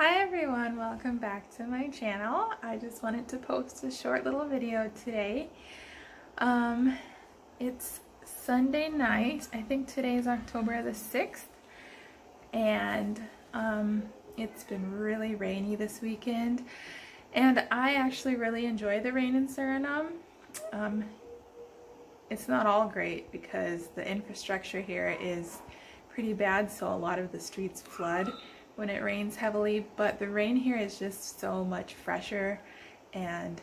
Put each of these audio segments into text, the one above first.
Hi everyone, welcome back to my channel. I just wanted to post a short little video today. It's Sunday night. I think today is October the 6th, and it's been really rainy this weekend, and I actually really enjoy the rain in Suriname. It's not all great because the infrastructure here is pretty bad, so a lot of the streets flood when it rains heavily, but the rain here is just so much fresher and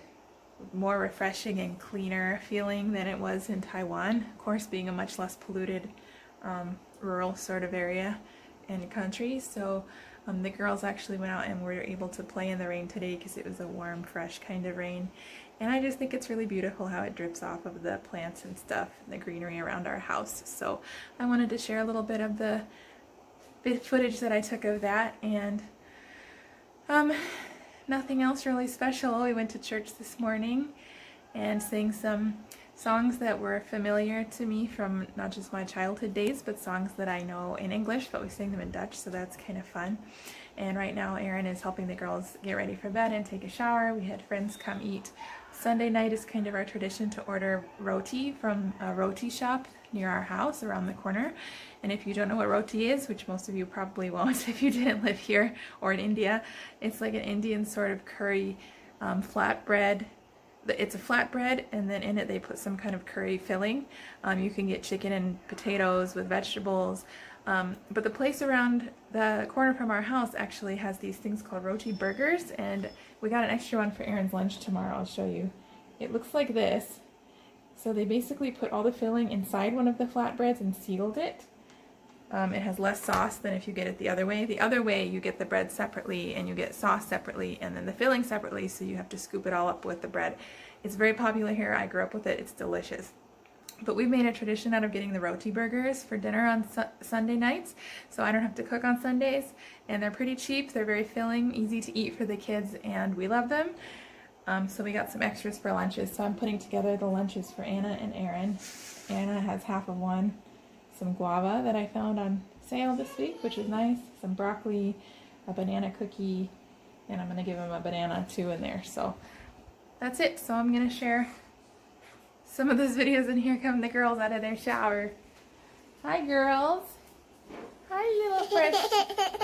more refreshing and cleaner feeling than it was in Taiwan, of course being a much less polluted rural sort of area and country. So the girls actually went out and were able to play in the rain today because it was a warm, fresh kind of rain, and I just think it's really beautiful how it drips off of the plants and stuff and the greenery around our house. So I wanted to share a little bit of the footage that I took of that, and nothing else really special. We went to church this morning and sang some songs that were familiar to me from not just my childhood days, but songs that I know in English, but we sang them in Dutch, so that's kind of fun. And right now Erin is helping the girls get ready for bed and take a shower. We had friends come eat. Sunday night is kind of our tradition to order roti from a roti shop near our house around the corner. And if you don't know what roti is, which most of you probably won't if you didn't live here or in India, it's like an Indian sort of curry flatbread. It's a flatbread, and then in it they put some kind of curry filling. You can get chicken and potatoes with vegetables, but the place around the corner from our house actually has these things called roti burgers, and we got an extra one for Erin's lunch tomorrow. I'll show you. It looks like this. So they basically put all the filling inside one of the flatbreads and sealed it. It has less sauce than if you get it the other way. The other way you get the bread separately and you get sauce separately and then the filling separately, so you have to scoop it all up with the bread. It's very popular here. I grew up with it. It's delicious. But we've made a tradition out of getting the roti burgers for dinner on Sunday nights, so I don't have to cook on Sundays, and they're pretty cheap. They're very filling, easy to eat for the kids, and we love them. So we got some extras for lunches, so I'm putting together the lunches for Anna and Erin. Anna has half of one. Some guava that I found on sale this week, which is nice, some broccoli, a banana cookie, and I'm going to give him a banana too in there. So that's it. So I'm going to share some of those videos, and here come the girls out of their shower. Hi girls. Hi you little fresh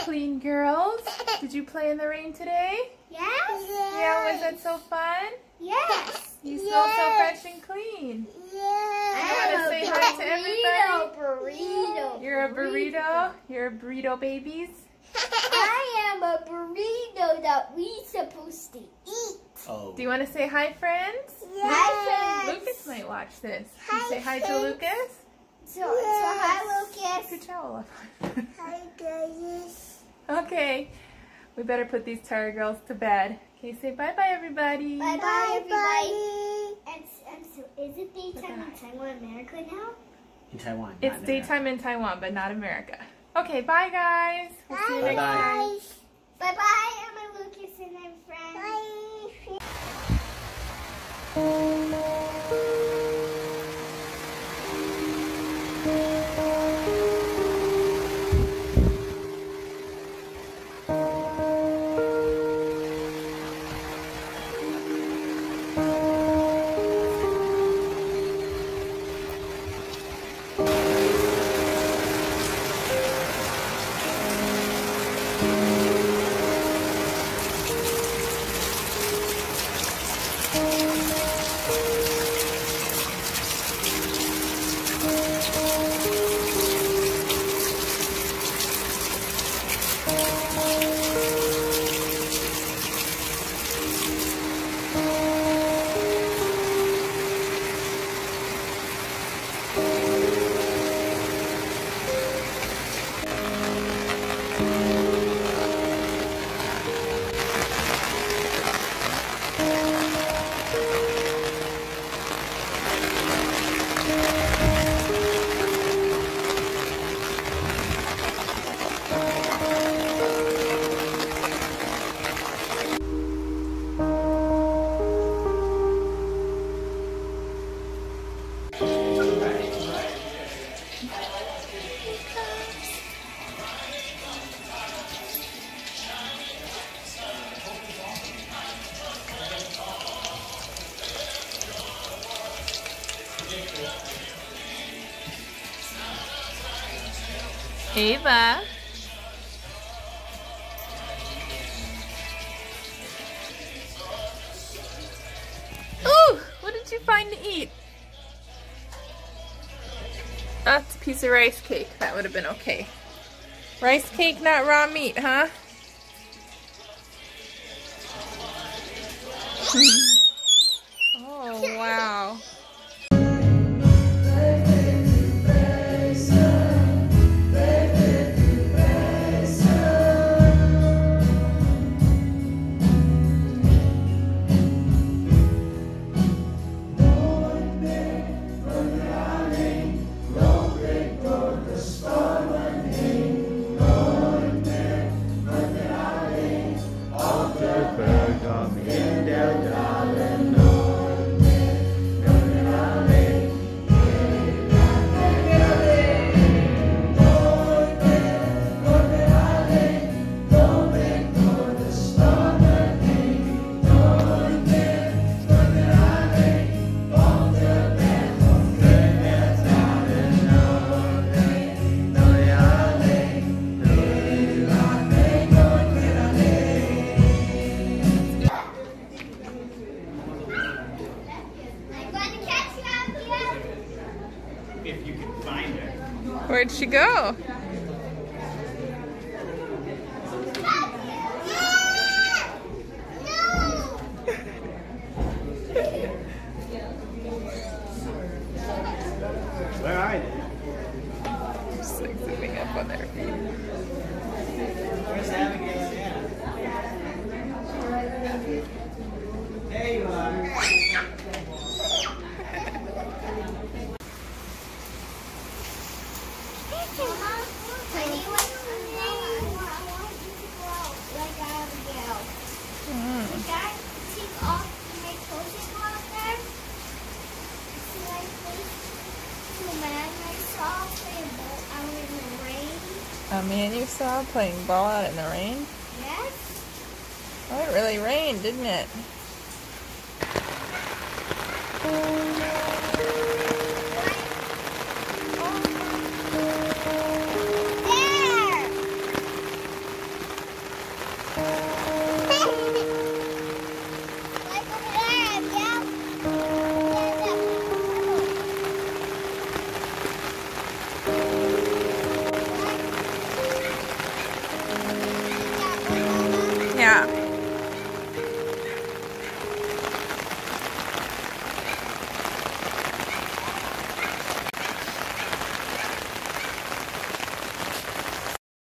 clean girls. Did you play in the rain today? Yes. Yeah, was that so fun? Yes. You smell so fresh and clean. I want to say hi to everybody. Burrito. You're a burrito? You're a burrito babies? I am a burrito that we supposed to eat. Oh. Do you want to say hi, friends? Yes. Hi, friends. Lucas might watch this. Hi, you say hi friends. to Lucas? So hi, Lucas. Good job. Hi, guys. Okay. We better put these tired girls to bed. Okay, say bye-bye, everybody. Bye-bye, everybody. And so is it daytime in Taiwan, America now? In Taiwan. It's daytime in Taiwan, but not America. Okay, bye, guys. We'll see you next time. Bye-bye. I'm Lucas and I'm friends. Bye. Ava. Ooh, what did you find to eat? That's a piece of rice cake. That would have been okay. Rice cake, not raw meat, huh? Oh, wow. If you can find her. Where'd she go? Where are they? Just like zipping up on their feet. Where's Abigail and Anna? There you are. A man you saw playing ball out in the rain? Yes. Oh, it really rained, didn't it? There!